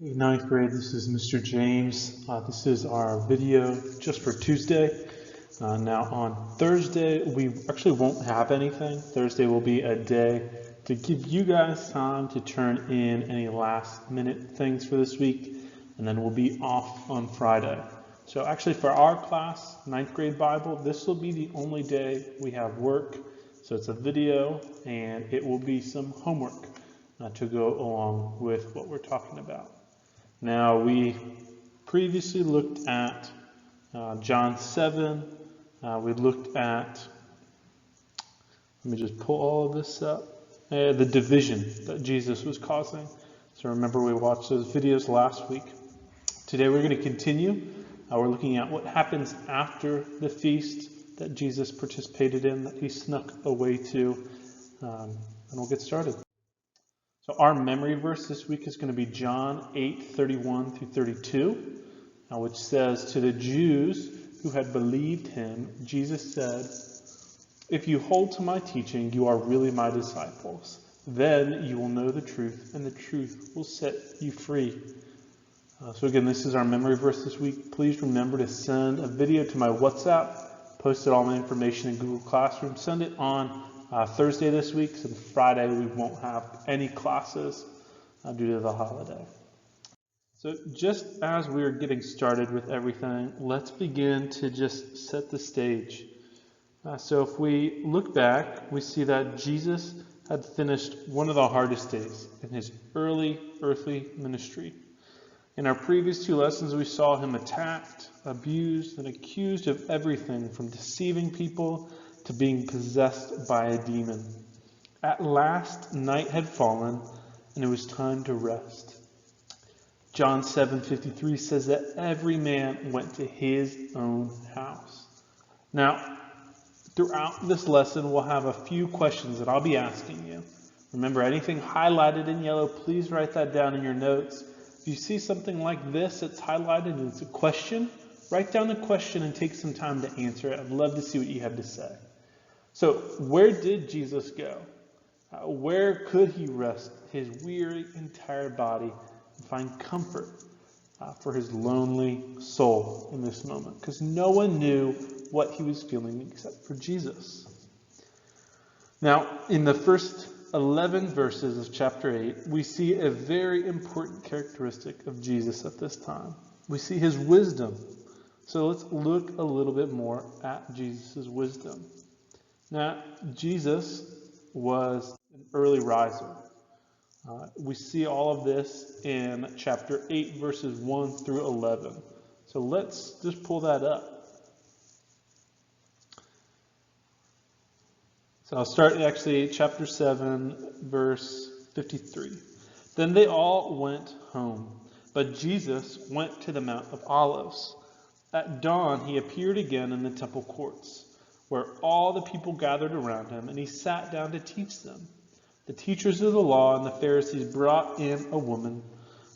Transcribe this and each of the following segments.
Ninth grade, this is Mr. James. This is our video just for Tuesday. Now on Thursday, we actually won't have anything. Thursday will be a day to give you guys time to turn in any last minute things for this week, and then we'll be off on Friday. So actually for our class, ninth grade Bible, this will be the only day we have work. So it's a video and it will be some homework to go along with what we're talking about. Now, we previously looked at John 7. We looked at, let me just pull all of this up, the division that Jesus was causing. So remember, we watched those videos last week. Today we're going to continue. We're looking at what happens after the feast that Jesus participated in, that he snuck away to, and we'll get started. So our memory verse this week is going to be John 8:31 through 32, which says, "To the Jews who had believed him, Jesus said, 'If you hold to my teaching, you are really my disciples. Then you will know the truth, and the truth will set you free.'" So again, this is our memory verse this week. Please remember to send a video to my WhatsApp. Posted all my information in Google Classroom. Send it on Thursday this week, so Friday we won't have any classes due to the holiday. So just as we're getting started with everything, let's begin to just set the stage. So if we look back, we see that Jesus had finished one of the hardest days in his early earthly ministry. In our previous two lessons, we saw him attacked, abused, and accused of everything from deceiving people to being possessed by a demon. At last, night had fallen, and it was time to rest. John 7:53 says that every man went to his own house. Now, throughout this lesson, we'll have a few questions that I'll be asking you. Remember, anything highlighted in yellow, please write that down in your notes. If you see something like this that's highlighted and it's a question, write down the question and take some time to answer it. I'd love to see what you have to say. So, where did Jesus go? Where could he rest his weary and tired body and find comfort for his lonely soul in this moment? Because no one knew what he was feeling except for Jesus. Now, in the first 11 verses of chapter 8, we see a very important characteristic of Jesus at this time. We see his wisdom. So let's look a little bit more at Jesus' wisdom. Now, Jesus was an early riser. We see all of this in chapter 8, verses 1 through 11. So let's just pull that up. So I'll start actually chapter 7, verse 53. "Then they all went home, but Jesus went to the Mount of Olives. At dawn he appeared again in the temple courts, where all the people gathered around him, and he sat down to teach them. The teachers of the law and the Pharisees brought in a woman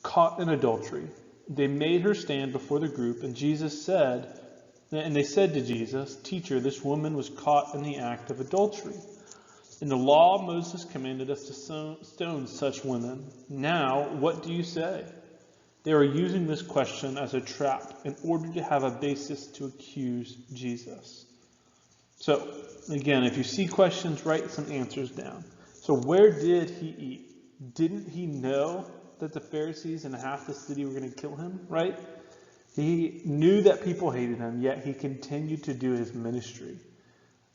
caught in adultery. They made her stand before the group, and they said to Jesus, 'Teacher, this woman was caught in the act of adultery. In the law, Moses commanded us to stone such women. Now, what do you say?' They were using this question as a trap in order to have a basis to accuse Jesus. So, again, if you see questions, write some answers down. So where did he eat? Didn't he know that the Pharisees and half the city were going to kill him, right? He knew that people hated him, yet he continued to do his ministry.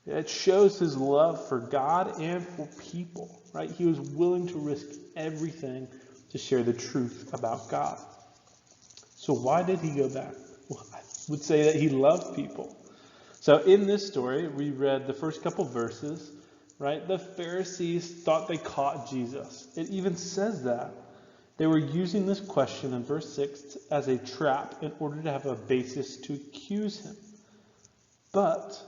It shows his love for God and for people, right? He was willing to risk everything to share the truth about God. So why did he go back? Well, I would say that he loved people. So in this story, we read the first couple verses, right? The Pharisees thought they caught Jesus. It even says that. They were using this question in verse 6 as a trap in order to have a basis to accuse him. But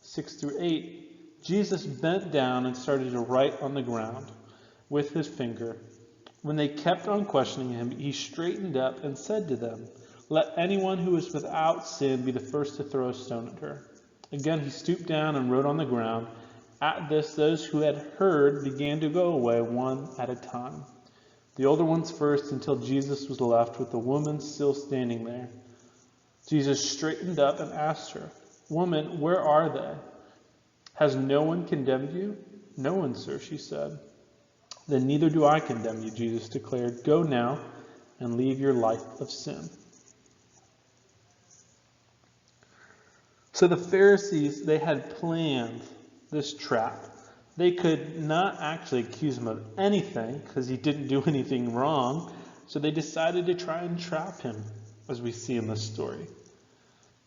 6 through 8, Jesus bent down and started to write on the ground with his finger. When they kept on questioning him, he straightened up and said to them, 'Let anyone who is without sin be the first to throw a stone at her.' Again, he stooped down and wrote on the ground. At this, those who had heard began to go away one at a time. the older ones first, until Jesus was left with the woman still standing there. Jesus straightened up and asked her, "Woman, where are they? Has no one condemned you?" "No one, sir," she said. "Then neither do I condemn you," Jesus declared. "Go now and leave your life of sin." So the Pharisees, they had planned this trap. They could not actually accuse him of anything because he didn't do anything wrong. So they decided to try and trap him, as we see in this story.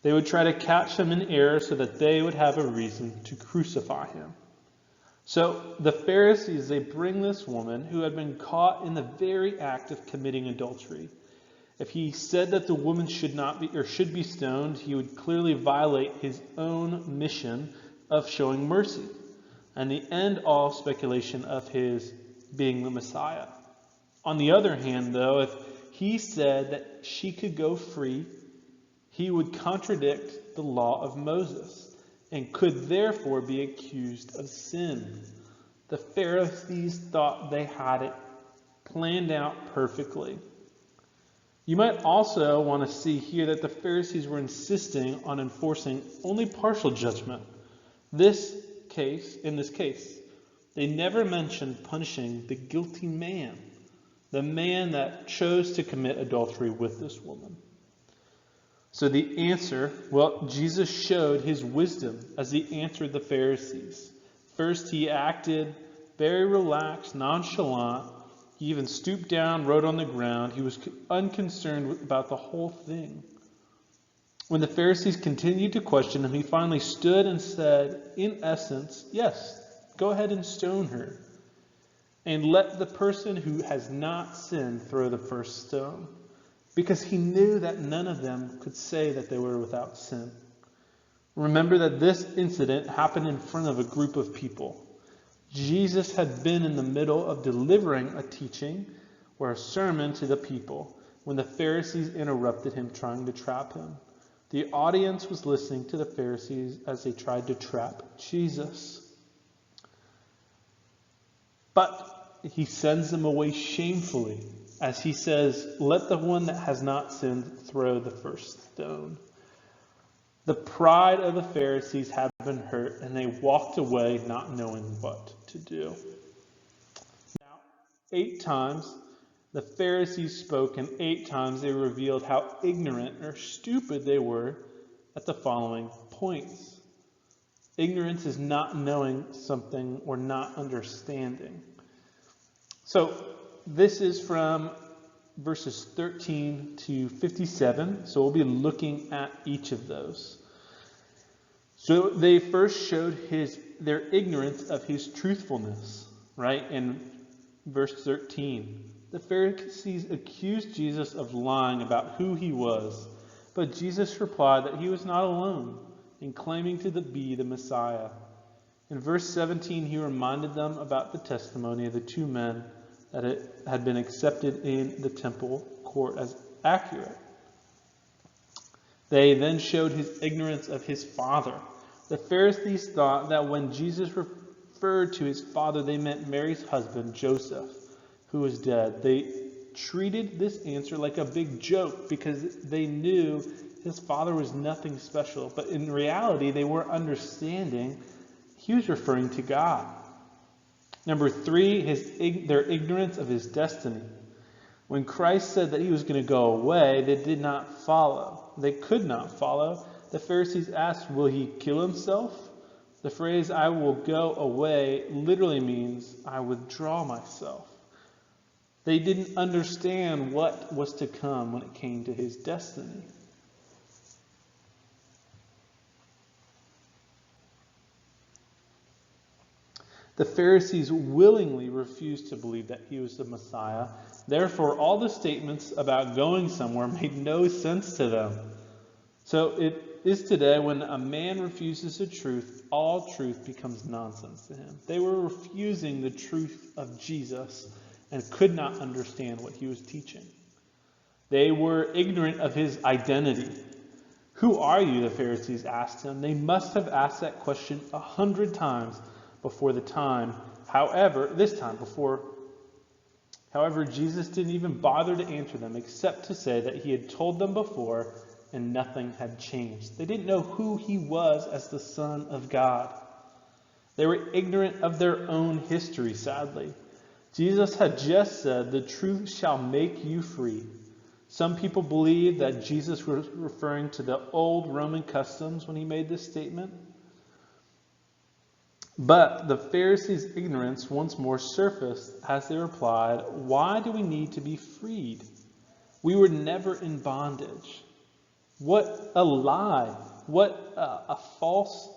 They would try to catch him in error so that they would have a reason to crucify him. So the Pharisees, they bring this woman who had been caught in the very act of committing adultery. If he said that the woman should be stoned, he would clearly violate his own mission of showing mercy and the end all speculation of his being the Messiah. On the other hand, though, if he said that she could go free, he would contradict the law of Moses and could therefore be accused of sin. The Pharisees thought they had it planned out perfectly. You might also want to see here that the Pharisees were insisting on enforcing only partial judgment. In this case, they never mentioned punishing the guilty man, the man that chose to commit adultery with this woman. So the answer, Jesus showed his wisdom as he answered the Pharisees. First, he acted very relaxed, nonchalant. He even stooped down, wrote on the ground. He was unconcerned about the whole thing. When the Pharisees continued to question him, he finally stood and said, in essence, "Yes, go ahead and stone her. And let the person who has not sinned throw the first stone." Because he knew that none of them could say that they were without sin. Remember that this incident happened in front of a group of people. Jesus had been in the middle of delivering a teaching or a sermon to the people when the Pharisees interrupted him, trying to trap him. The audience was listening to the Pharisees as they tried to trap Jesus. But he sends them away shamefully as he says, "Let the one that has not sinned throw the first stone." The pride of the Pharisees had been hurt, and they walked away not knowing what to do. Now, 8 times the Pharisees spoke, and 8 times they revealed how ignorant or stupid they were at the following points. Ignorance is not knowing something or not understanding. So, this is from verses 13 to 57. So we'll be looking at each of those. So they first showed their ignorance of his truthfulness, right? In verse 13, the Pharisees accused Jesus of lying about who he was, but Jesus replied that he was not alone in claiming to be the Messiah. In verse 17, he reminded them about the testimony of the 2 men that it had been accepted in the temple court as accurate. They then showed his ignorance of his father. The Pharisees thought that when Jesus referred to his father, they meant Mary's husband, Joseph, who was dead. They treated this answer like a big joke because they knew his father was nothing special. But in reality, they were understanding he was referring to God. Number 3, their ignorance of his destiny. When Christ said that he was going to go away, they did not follow. They could not follow. The Pharisees asked, will he kill himself? The phrase, "I will go away," literally means, "I withdraw myself." They didn't understand what was to come when it came to his destiny. The Pharisees willingly refused to believe that he was the Messiah. Therefore, all the statements about going somewhere made no sense to them. So it is today when a man refuses the truth, all truth becomes nonsense to him. They were refusing the truth of Jesus and could not understand what he was teaching. They were ignorant of his identity. "Who are you?" the Pharisees asked him. They must have asked that question 100 times before the time. However, this time before However, Jesus didn't even bother to answer them except to say that he had told them before and nothing had changed. They didn't know who he was as the Son of God. They were ignorant of their own history, sadly. Jesus had just said, "The truth shall make you free." Some people believe that Jesus was referring to the old Roman customs when he made this statement. But the Pharisees' ignorance once more surfaced as they replied, "Why do we need to be freed? We were never in bondage." What a lie. What a false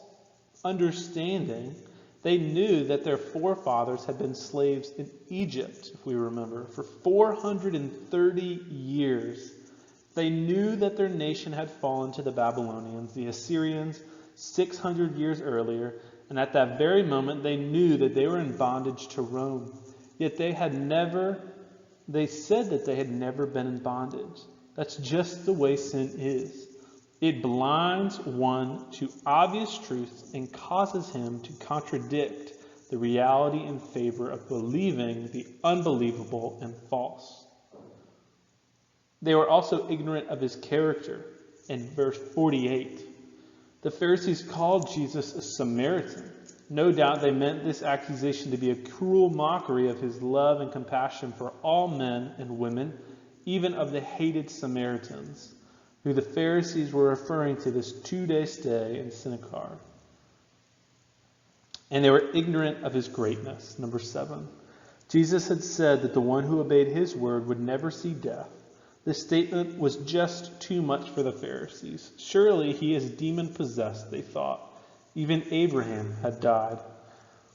understanding. They knew that their forefathers had been slaves in Egypt, if we remember, for 430 years. They knew that their nation had fallen to the Babylonians, the Assyrians, 600 years earlier, and at that very moment they knew that they were in bondage to Rome. Yet they said that they had never been in bondage. That's just the way sin is. It blinds one to obvious truths and causes him to contradict the reality in favor of believing the unbelievable and false. They were also ignorant of his character. In verse 48, the Pharisees called Jesus a Samaritan. No doubt they meant this accusation to be a cruel mockery of his love and compassion for all men and women, even of the hated Samaritans, who the Pharisees were referring to this 2-day stay in synagogue. And they were ignorant of his greatness. Number 7. Jesus had said that the one who obeyed his word would never see death. This statement was just too much for the Pharisees. Surely he is demon-possessed, they thought. Even Abraham had died.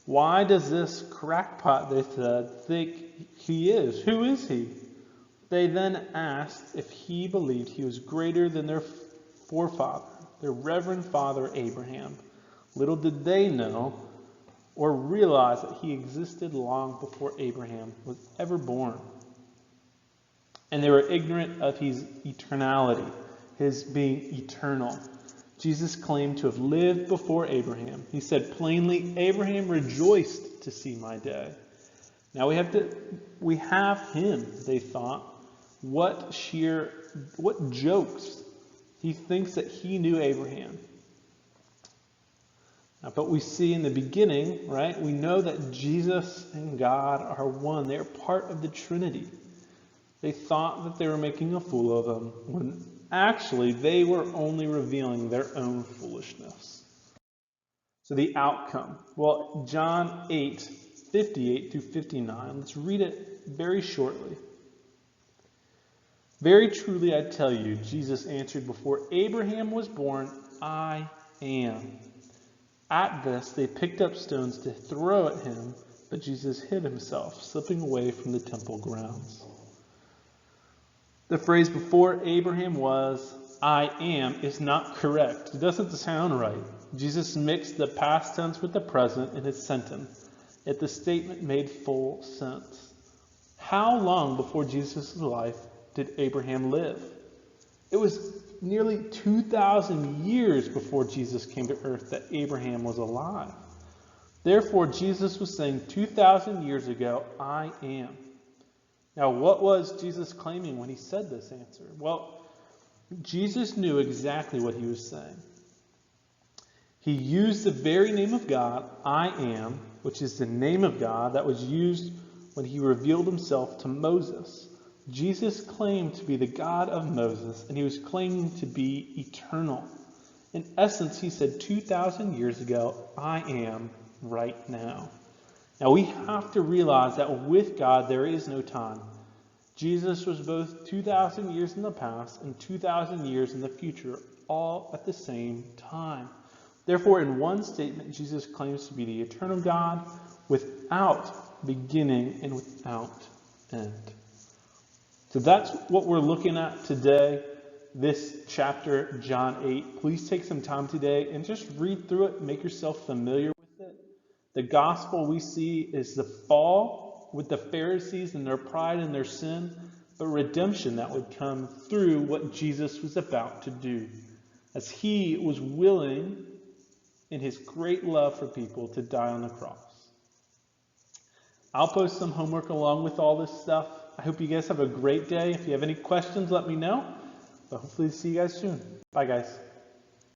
Why does this crackpot, they said, think he is? Who is he? They then asked if he believed he was greater than their forefather, their reverend father Abraham. Little did they know or realize that he existed long before Abraham was ever born. And they were ignorant of his eternality, his being eternal. Jesus claimed to have lived before Abraham. He said plainly, "Abraham rejoiced to see my day." Now we have him, they thought. What jokes. He thinks that he knew Abraham. Now, but we see in the beginning, right, we know that Jesus and God are one. They are part of the Trinity. They thought that they were making a fool of him, when actually they were only revealing their own foolishness. So the outcome. Well, John 8:58 through 59. Let's read it very shortly. "Very truly I tell you," Jesus answered, "before Abraham was born, I am." At this, they picked up stones to throw at him, but Jesus hid himself, slipping away from the temple grounds. The phrase "before Abraham was, I am" is not correct. It doesn't sound right. Jesus mixed the past tense with the present in his sentence, yet the statement made full sense. How long before Jesus' life did Abraham live? It was nearly 2,000 years before Jesus came to earth that Abraham was alive. Therefore, Jesus was saying 2,000 years ago, I am. Now, what was Jesus claiming when he said this answer? Well, Jesus knew exactly what he was saying. He used the very name of God, I am, which is the name of God that was used when he revealed himself to Moses. Jesus claimed to be the God of Moses, and he was claiming to be eternal. In essence, he said 2,000 years ago, I am right now. Now, we have to realize that with God, there is no time. Jesus was both 2,000 years in the past and 2,000 years in the future, all at the same time. Therefore, in one statement, Jesus claims to be the eternal God without beginning and without end. So that's what we're looking at today, this chapter, John 8. Please take some time today and just read through it, make yourself familiar with it. The gospel we see is the fall with the Pharisees and their pride and their sin, but redemption that would come through what Jesus was about to do, as he was willing in his great love for people to die on the cross. I'll post some homework along with all this stuff. I hope you guys have a great day. If you have any questions, let me know. But hopefully see you guys soon. Bye, guys.